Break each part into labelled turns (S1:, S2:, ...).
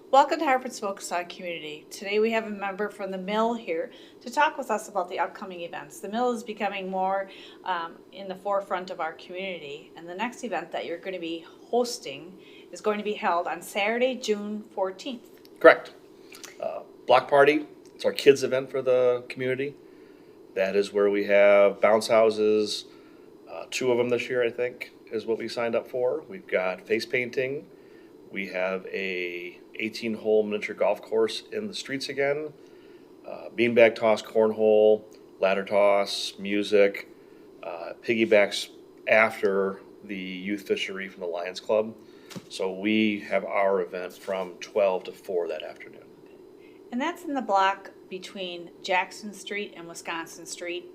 S1: Welcome to Hartford's Focus on Community. Today we have a member from the Mill here to talk with us about the upcoming events. The Mill is becoming more in the forefront of our community, and the next event that you're going to be hosting is going to be held on Saturday, June 14th.
S2: Correct. Block Party, it's our kids event for the community. That is where we have bounce houses, two of them this year, I think, is what we signed up for. We've got face painting. We have a 18-hole miniature golf course in the streets again. Beanbag toss, cornhole, ladder toss, music, piggybacks after the youth fishery from the Lions Club. So we have our event from 12 to 4 that afternoon.
S1: And that's in the block between Jackson Street and Wisconsin Street.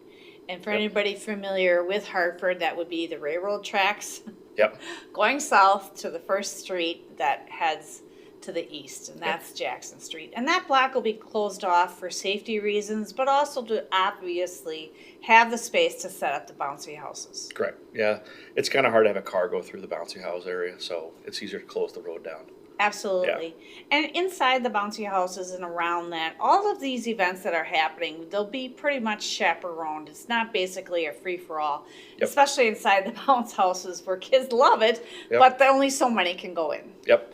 S1: And for
S2: Yep.
S1: anybody familiar with Hartford, that would be the railroad tracks
S2: Yep,
S1: going south to the first street that heads to the east, and that's Jackson Street. And that block will be closed off for safety reasons, but also to obviously have the space to set up the bouncy houses.
S2: correct. Yeah, it's kind of hard to have a car go through the bouncy house area, so it's easier to close the road down.
S1: Absolutely. And inside the bouncy houses and around that, all of these events that are happening, they'll be pretty much chaperoned. It's not basically a free-for-all,
S2: Yep.
S1: especially inside the bounce houses where kids love it,
S2: Yep.
S1: but only so many can go in.
S2: Yep.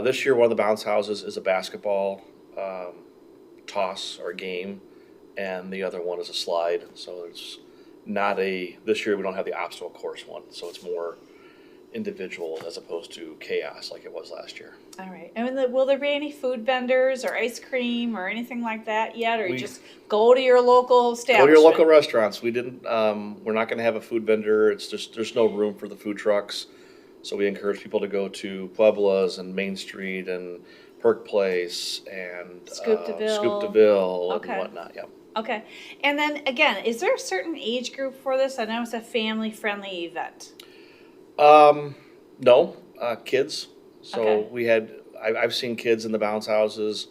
S2: This year, one of the bounce houses is a basketball toss or game, and the other one is a slide. So it's not this year we don't have the obstacle course one, so it's more individual as opposed to chaos like it was last year.
S1: All right. And will there be any food vendors or ice cream or anything like that yet? Or you
S2: We-
S1: just go to your local
S2: Go
S1: establishment?
S2: to your local restaurants. We didn't. We're not going to have a food vendor. It's just there's no room for the food trucks, so we encourage people to go to Puebla's and Main Street and Perk Place and
S1: Scoop DeVille.
S2: Scoop DeVille
S1: Okay.
S2: and whatnot. Yep.
S1: Okay. And then again, is there a certain age group for this? I know it's a family-friendly event.
S2: No, kids. So
S1: Okay.
S2: we had. I've seen kids in the bounce houses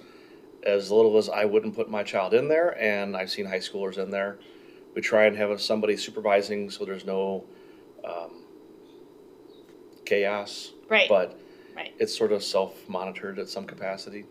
S2: as little as I wouldn't put my child in there, and I've seen high schoolers in there. We try and have somebody supervising so there's no chaos.
S1: Right.
S2: But
S1: Right.
S2: it's sort of self-monitored at some capacity.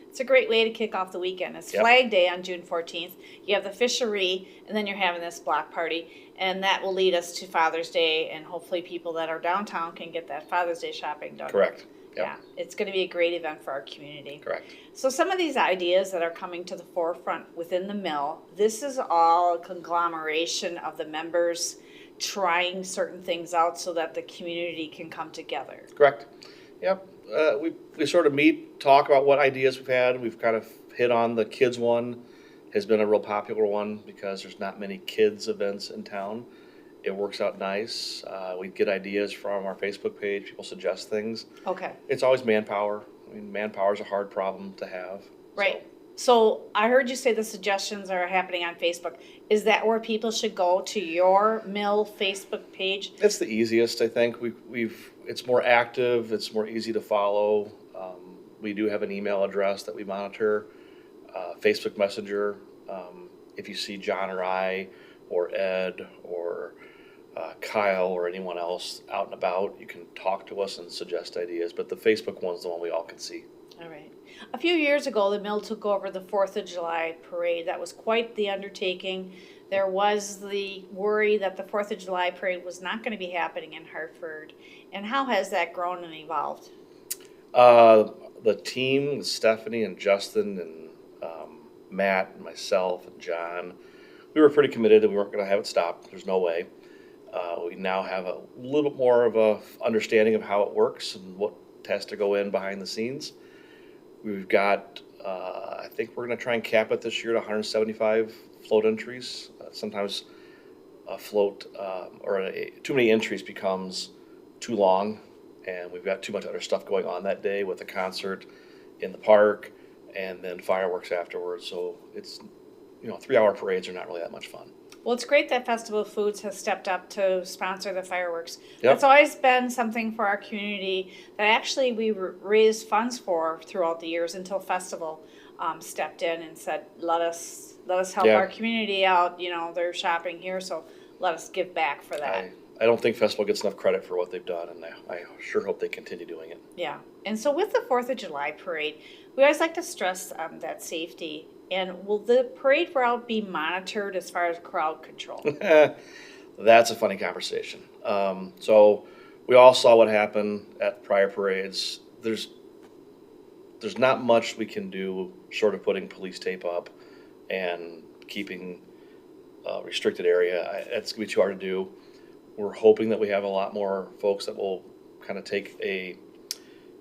S1: It's a great way to kick off the weekend. It's
S2: Yep.
S1: Flag Day on June 14th. You have the fishery, and then you're having this block party. And that will lead us to Father's Day, and hopefully people that are downtown can get that Father's Day shopping done.
S2: Correct. Yep.
S1: Yeah, it's going to be a great event for our community.
S2: Correct.
S1: So some of these ideas that are coming to the forefront within the mill, this is all a conglomeration of the members trying certain things out so that the community can come together.
S2: Correct. Yep. We sort of meet, talk about what ideas we've had. We've kind of hit on the kids one. Has been a real popular one because there's not many kids events in town. It works out nice. We get ideas from our Facebook page. People suggest things.
S1: Okay,
S2: It's always manpower. I mean, manpower is a hard problem to have.
S1: right. So I heard you say the suggestions are happening on Facebook. Is that where people should go, to your mill Facebook page?
S2: It's the easiest, I think. It's more active. It's more easy to follow. We do have an email address that we monitor, Facebook Messenger. If you see John or I, or Ed, or Kyle, or anyone else out and about, you can talk to us and suggest ideas. But the Facebook one's the one we all can see.
S1: All right. A few years ago, the mill took over the 4th of July parade. That was quite the undertaking. There was the worry that the 4th of July parade was not going to be happening in Hartford. And how has that grown and evolved?
S2: The team, Stephanie and Justin and Matt and myself and John, we were pretty committed that we weren't going to have it stop. There's no way. We now have a little bit more of a understanding of how it works and what has to go in behind the scenes. We've got, I think we're going to try and cap it this year to 175 float entries. Sometimes a float too many entries becomes too long, and we've got too much other stuff going on that day with a concert in the park and then fireworks afterwards. So it's, 3-hour parades are not really that much fun.
S1: Well, it's great that Festival of Foods has stepped up to sponsor the fireworks.
S2: Yep.
S1: That's always been something for our community that actually we raised funds for throughout the years until Festival stepped in and said, let us help
S2: Yeah.
S1: our community out. They're shopping here, so let us give back for that.
S2: I don't think festival gets enough credit for what they've done, and I sure hope they continue doing it.
S1: Yeah, and so with the 4th of July parade, we always like to stress that safety. And will the parade route be monitored as far as crowd control?
S2: That's a funny conversation. So we all saw what happened at prior parades. There's not much we can do short of putting police tape up and keeping a restricted area. It's gonna be too hard to do. We're hoping that we have a lot more folks that will kind of take a,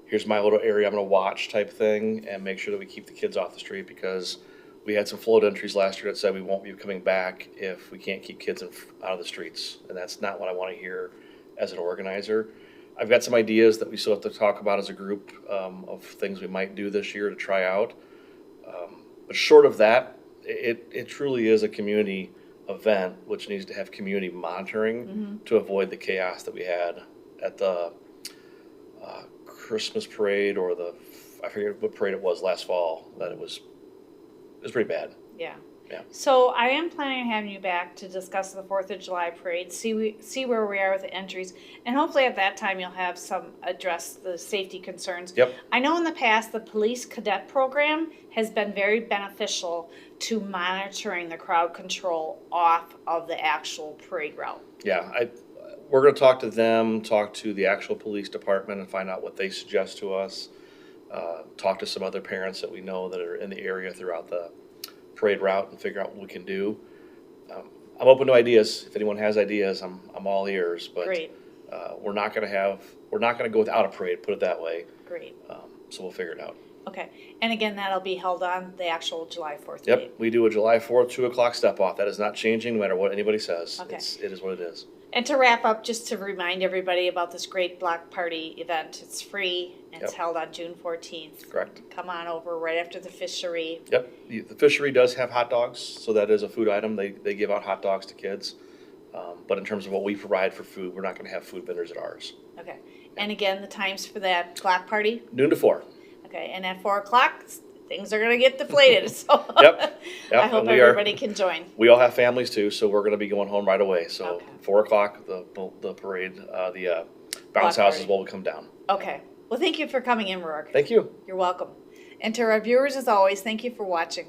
S2: here's my little area I'm gonna watch type thing, and make sure that we keep the kids off the street, because we had some float entries last year that said we won't be coming back if we can't keep kids out of the streets, and that's not what I want to hear as an organizer. I've got some ideas that we still have to talk about as a group of things we might do this year to try out. But short of that, it truly is a community event, which needs to have community monitoring to avoid the chaos that we had at the Christmas parade, or I forget what parade it was last fall, that it was pretty bad.
S1: Yeah.
S2: Yeah.
S1: So I am planning on having you back to discuss the 4th of July parade, see where we are with the entries, and hopefully at that time you'll have address the safety concerns.
S2: Yep.
S1: I know in the past the police cadet program has been very beneficial to monitoring the crowd control off of the actual parade route.
S2: Yeah, we're gonna talk to them, talk to the actual police department and find out what they suggest to us. Talk to some other parents that we know that are in the area throughout the parade route and figure out what we can do. I'm open to ideas. If anyone has ideas, I'm all ears. But
S1: Great.
S2: We're not gonna go without a parade. Put it that way.
S1: Great.
S2: So we'll figure it out.
S1: Okay. And again, that'll be held on the actual July 4th
S2: Yep,
S1: date.
S2: we do a July 4th, 2:00 step off. That is not changing no matter what anybody says.
S1: Okay.
S2: It is what it is.
S1: And to wrap up, just to remind everybody about this great block party event. It's free. And it's
S2: Yep.
S1: held on June 14th.
S2: Correct.
S1: Come on over right after the fishery.
S2: Yep, the fishery does have hot dogs, so that is a food item. They give out hot dogs to kids. But in terms of what we provide for food, we're not gonna have food vendors at ours.
S1: Okay. And again, the times for that block party.
S2: Noon to 4.
S1: Okay. And at 4 o'clock, things are going to get deflated. So
S2: Yep.
S1: I hope
S2: and we are-
S1: everybody can join.
S2: We all have families too, so we're gonna be going home right away. So
S1: Okay.
S2: 4:00, the parade, the bounce
S1: Block
S2: houses
S1: party.
S2: will come down.
S1: Okay. Well, thank you for coming in, Rourke.
S2: Thank you.
S1: You're welcome. And to our viewers, as always, thank you for watching.